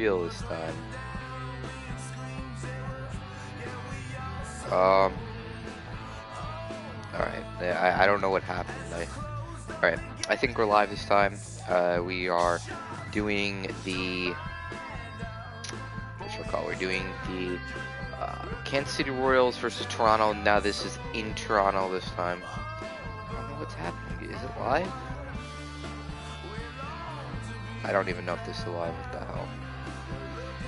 wheel this time. Alright, I don't know what happened. Alright, I think we're live this time. We are doing the... We're doing the Kansas City Royals versus Toronto. Now this is in Toronto this time. I don't know what's happening. Is it live? I don't even know if this is live. What the hell?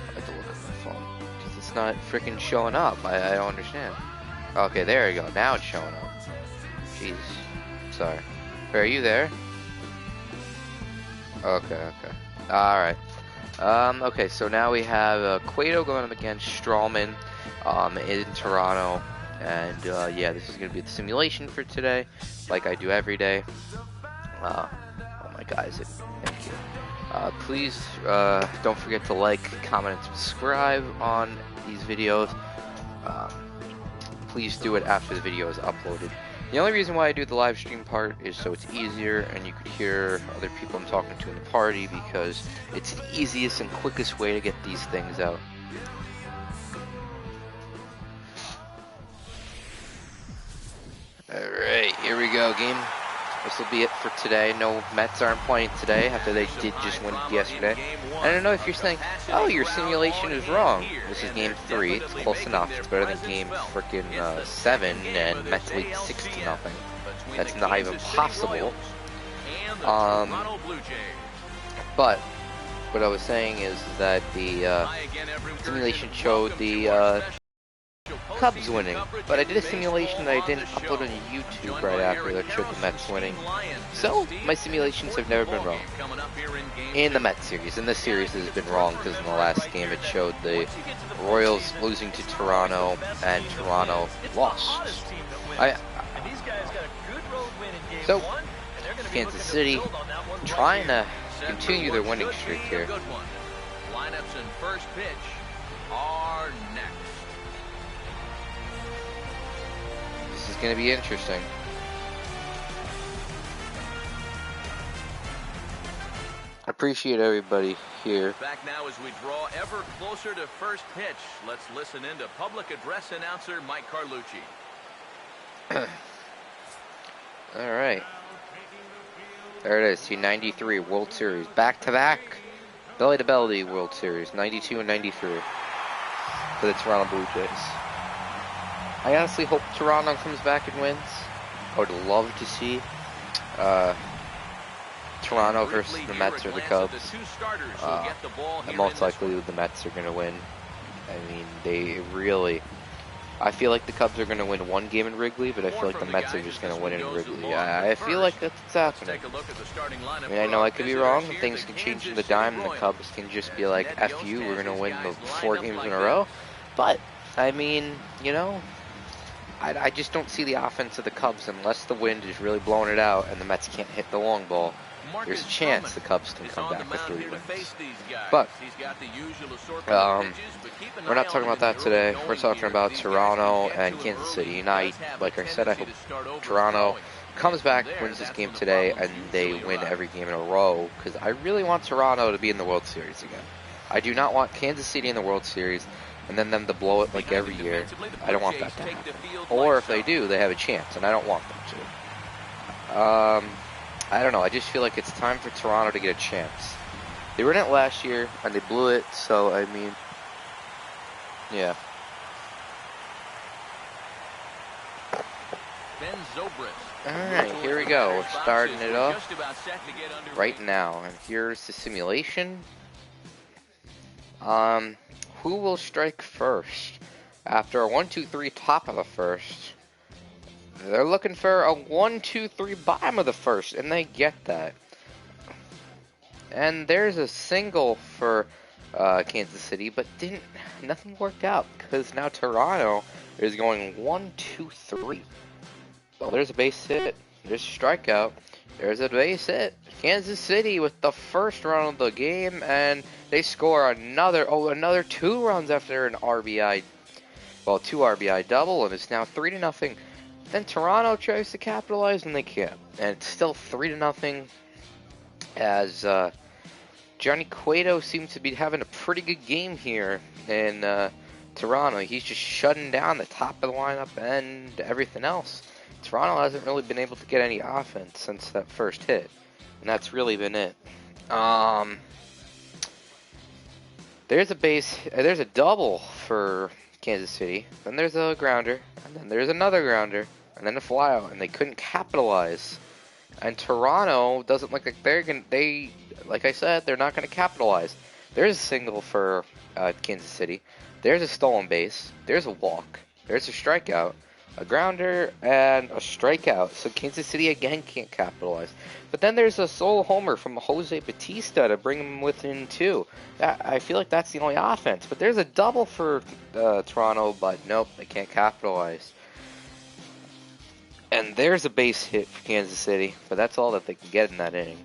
I have to look at my phone. Because it's not freaking showing up. I don't understand. Okay, there you go. Now it's showing up. Jeez. Sorry. Are you there? Okay. Alright. Okay, so now we have Cueto going up against Strawman in Toronto. And yeah, this is going to be the simulation for today, like I do every day. Oh my God, thank you. Please don't forget to like, comment, and subscribe on these videos. Please do it after the video is uploaded. The only reason why I do the live stream part is so it's easier and you could hear other people I'm talking to in the party, because it's the easiest and quickest way to get these things out. Alright, here we go, game. This will be it for today. No, Mets aren't playing today after they did just win yesterday. I don't know if you're saying, oh, your simulation is wrong. This is game 3. It's close enough. It's better than game freaking 7 and Mets lead 6-0. That's not even possible. But what I was saying is that the simulation showed the Cubs winning, but I did a simulation that I didn't upload on YouTube right after that showed the Mets winning. So my simulations have never been wrong in the Mets series. In this series has been wrong because in the last game it showed the Royals losing to Toronto and Toronto lost. So Kansas City trying to continue their winning streak here. Lineups and first pitch are next. This is going to be interesting. I appreciate everybody here. Back now as we draw ever closer to first pitch. Let's listen in to public address announcer Mike Carlucci. All right. There it is, T93 World Series. Back-to-back belly-to-belly World Series, 92 and 93 for the Toronto Blue Jays. I honestly hope Toronto comes back and wins. I would love to see Toronto versus the Mets or the Cubs. And most likely the Mets are going to win. I mean, they really... I feel like the Cubs are going to win one game in Wrigley, but I feel like the Mets are just going to win it in Wrigley. I feel like that's what's happening. I mean, I know I could be wrong. Things can change in the dime, and the Cubs can just be like, F you, we're going to win the 4 games in a row. But, I mean, you know... I just don't see the offense of the Cubs unless the wind is really blowing it out and the Mets can't hit the long ball. There's a chance the Cubs can come back with 3 wins. But we're not talking about that today. We're talking about Toronto and Kansas City. And like I said, I hope Toronto comes back, wins this game today, and they win every game in a row, because I really want Toronto to be in the World Series again. I do not want Kansas City in the World Series and then them to blow it like every year. I don't want that to happen. Or if they do, they have a chance, and I don't want them to. I don't know. I just feel like it's time for Toronto to get a chance. They were in it last year, and they blew it, so, I mean, yeah. Alright, here we go. We're starting it off right now. And here's the simulation. Who will strike first? After a 1-2-3 top of the first, they're looking for a 1-2-3 bottom of the first, and they get that. And there's a single for Kansas City, but nothing worked out, because now Toronto is going 1-2-3. Well, there's a base hit, there's a strikeout, there's a base hit. Kansas City with the first run of the game, and they score another 2 runs after an RBI, well, 2 RBI double, and it's now 3-0. Then Toronto tries to capitalize, and they can't. And it's still 3-0 as Johnny Cueto seems to be having a pretty good game here in Toronto. He's just shutting down the top of the lineup and everything else. Toronto hasn't really been able to get any offense since that first hit, and that's really been it. There's a double for Kansas City, then there's a grounder, and then there's another grounder, and then a flyout, and they couldn't capitalize. And Toronto doesn't look like like I said, they're not going to capitalize. There's a single for Kansas City. There's a stolen base. There's a walk. There's a strikeout, a grounder, and a strikeout. So Kansas City again can't capitalize. But then there's a solo homer from Jose Bautista to bring him within 2. I feel like that's the only offense. But there's a double for Toronto, but nope, they can't capitalize. And there's a base hit for Kansas City, but that's all that they can get in that inning.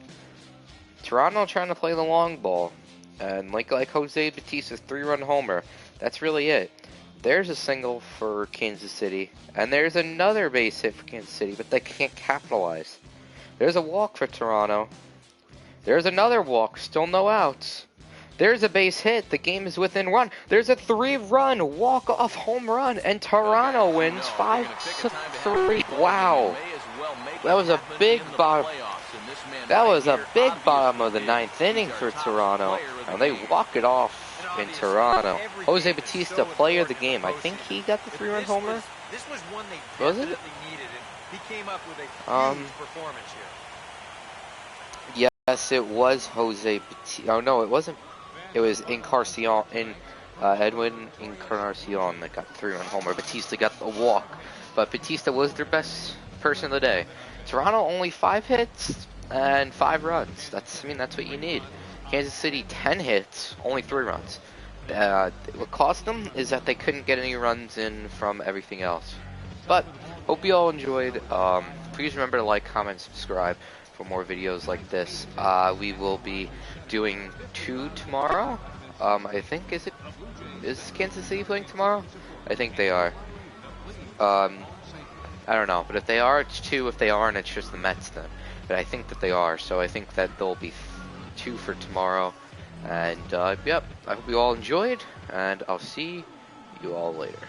Toronto trying to play the long ball, and like Jose Bautista's 3-run homer, that's really it. There's a single for Kansas City, and there's another base hit for Kansas City, but they can't capitalize. There's a walk for Toronto. There's another walk, still no outs. There's a base hit, the game is within 1. There's a 3-run walk-off home run, and Toronto wins 5-3. Wow. That was a big bottom. That was a big bottom of the 9th inning for Toronto, and they walk it off in Toronto. Jose Bautista, player of the game. I think he got the 3-run homer. Was it? He came up with a huge performance here. Yes, it was Jose Bautista. Oh no, it wasn't. It was Edwin Encarnacion that got the 3-run homer. Bautista got the walk, but Bautista was their best person of the day. Toronto only 5 hits and 5 runs. That's what you need. Kansas City 10 hits, only 3 runs. What cost them is that they couldn't get any runs in from everything else. But hope you all enjoyed. Please remember to like, comment, subscribe for more videos like this. We will be doing 2 tomorrow. I think is Kansas City playing tomorrow? I think they are. I don't know, but if they are, it's 2. If they aren't, it's just the Mets then. But I think that they are, so I think that there'll be 2 for tomorrow. And yep, I hope you all enjoyed, and I'll see you all later.